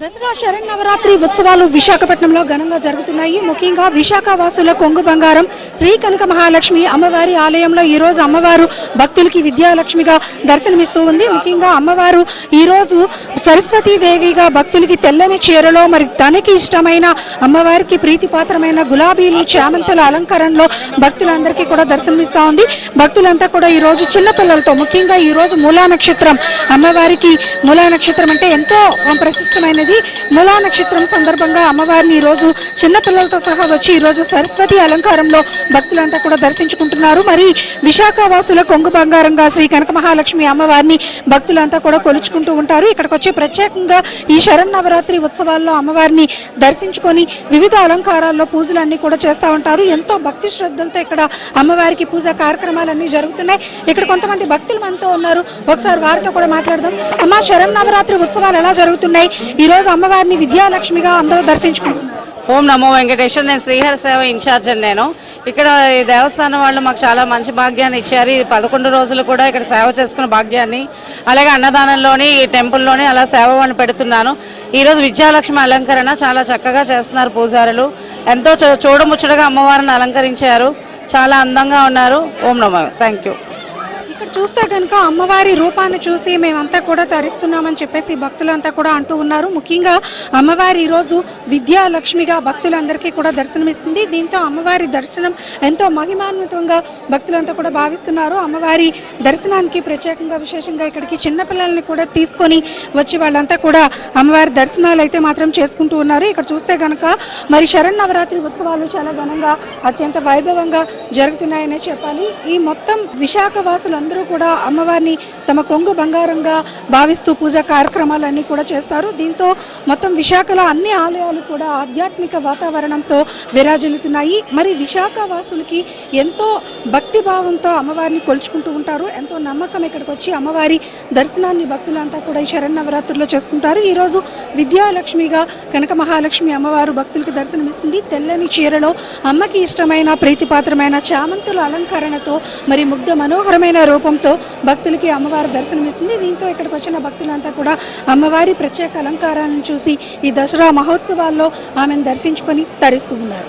దసరా శరన్నవరాత్రి ఉత్సవాలు విశాఖపట్నంలో ఘనంగా జరుగుతున్నాయి. ముఖ్యంగా విశాఖ వాసుల కొంగు బంగారం శ్రీ కనక మహాలక్ష్మి అమ్మవారి ఆలయంలో ఈ రోజు అమ్మవారు భక్తులకి విద్యాలక్ష్మిగా దర్శనమిస్తూ ఉంది. ముఖ్యంగా అమ్మవారు ఈ రోజు సరస్వతీదేవిగా భక్తులకి తెల్లని చీరలో మరి తనకి ఇష్టమైన అమ్మవారికి ప్రీతిపాత్రమైన గులాబీలు చామంతుల అలంకరణలో భక్తులందరికీ కూడా దర్శనమిస్తూ ఉంది. భక్తులంతా కూడా ఈ రోజు చిన్నపిల్లలతో ముఖ్యంగా ఈ రోజు మూలా నక్షత్రం అమ్మవారికి మూలా నక్షత్రం అంటే ఎంతో ప్రశస్తమైనది. మూలా నక్షత్రం సందర్భంగా అమ్మవారిని ఈ రోజు చిన్నపిల్లలతో సహా వచ్చి ఈ రోజు సరస్వతి అలంకారంలో భక్తులంతా కూడా దర్శించుకుంటున్నారు. మరి విశాఖ వాసుల కొంగు బంగారంగా శ్రీ కనక మహాలక్ష్మి అమ్మవారిని భక్తులంతా కూడా కొలుచుకుంటూ ఉంటారు. ఇక్కడికి వచ్చి ప్రత్యేకంగా ఈ శరన్నవరాత్రి ఉత్సవాల్లో అమ్మవారిని దర్శించుకొని వివిధ అలంకారాల్లో పూజలన్నీ కూడా చేస్తూ ఉంటారు. ఎంతో భక్తి శ్రద్ధలతో ఇక్కడ అమ్మవారికి పూజా కార్యక్రమాలన్నీ జరుగుతున్నాయి. ఇక్కడ కొంతమంది భక్తులు మనతో ఉన్నారు, ఒకసారి వారితో కూడా మాట్లాడదాం. అమ్మ, శరన్నవరాత్రి ఉత్సవాలు ఎలా జరుగుతున్నాయి? ఈ రోజు అమ్మవారిని విద్యాలక్ష్మిగా అందరూ దర్శించుకుంటున్నారు. ఓం నమో వెంకటేశ్వర. నేను శ్రీహరి సేవ ఇన్ఛార్జ్ అని. నేను ఇక్కడ ఈ దేవస్థానం వాళ్ళు మాకు చాలా మంచి భాగ్యాన్ని ఇచ్చారు. ఈ 11 రోజులు కూడా ఇక్కడ సేవ చేసుకున్న భాగ్యాన్ని, అలాగే అన్నదానంలోని ఈ టెంపుల్లోని అలా సేవ వాళ్ళు పెడుతున్నాను. ఈరోజు విద్యాలక్ష్మి అలంకరణ చాలా చక్కగా చేస్తున్నారు పూజారులు. ఎంతో చూడముచ్చటగా అమ్మవారిని అలంకరించారు. చాలా అందంగా ఉన్నారు. ఓం నమో. Thank you. ఇక్కడ చూస్తే కనుక అమ్మవారి రూపాన్ని చూసి మేమంతా కూడా తరిస్తున్నామని చెప్పేసి భక్తులంతా కూడా అంటూ ఉన్నారు. ముఖ్యంగా అమ్మవారి ఈరోజు విద్యాలక్ష్మిగా భక్తులందరికీ కూడా దర్శనమిస్తుంది. దీంతో అమ్మవారి దర్శనం ఎంతో మహిమాన్వితంగా భక్తులంతా కూడా భావిస్తున్నారు. అమ్మవారి దర్శనానికి ప్రత్యేకంగా విశేషంగా ఇక్కడికి చిన్నపిల్లల్ని కూడా తీసుకొని వచ్చి వాళ్ళంతా కూడా అమ్మవారి దర్శనాలు అయితే మాత్రం చేసుకుంటూ ఉన్నారు. ఇక్కడ చూస్తే కనుక మరి శరన్నవరాత్రి ఉత్సవాలు చాలా ఘనంగా అత్యంత వైభవంగా జరుగుతున్నాయనే చెప్పాలి. ఈ మొత్తం విశాఖ వాసులు అందరూ కూడా అమ్మవారిని తమ కొంగు బంగారంగా భావిస్తూ పూజా కార్యక్రమాలన్నీ కూడా చేస్తారు. దీంతో మొత్తం విశాఖలో అన్ని ఆలయాలు కూడా ఆధ్యాత్మిక వాతావరణంతో విరాజిల్లుతున్నాయి. మరి విశాఖ వాసులకి ఎంతో భక్తి భావంతో అమ్మవారిని కొలుచుకుంటూ ఉంటారు. ఎంతో నమ్మకం ఇక్కడికి వచ్చి అమ్మవారి దర్శనాన్ని భక్తులంతా కూడా ఈ శరన్నవరాత్రుల్లో చేసుకుంటారు. ఈరోజు విద్యాలక్ష్మిగా కనక మహాలక్ష్మి అమ్మవారు భక్తులకు దర్శనమిస్తుంది. తెల్లని చీరలో అమ్మకి ఇష్టమైన ప్రీతిపాత్రమైన చామంతుల అలంకరణతో మరి ముగ్ధ మనోహరమైన రూపంతో భక్తులకి అమ్మవారు దర్శనమిస్తుంది. దీంతో ఇక్కడికి వచ్చిన భక్తులంతా కూడా అమ్మవారి ప్రత్యేక అలంకారాలను చూసి ఈ దసరా మహోత్సవాల్లో ఆమెను దర్శించుకొని తరిస్తూ ఉన్నారు.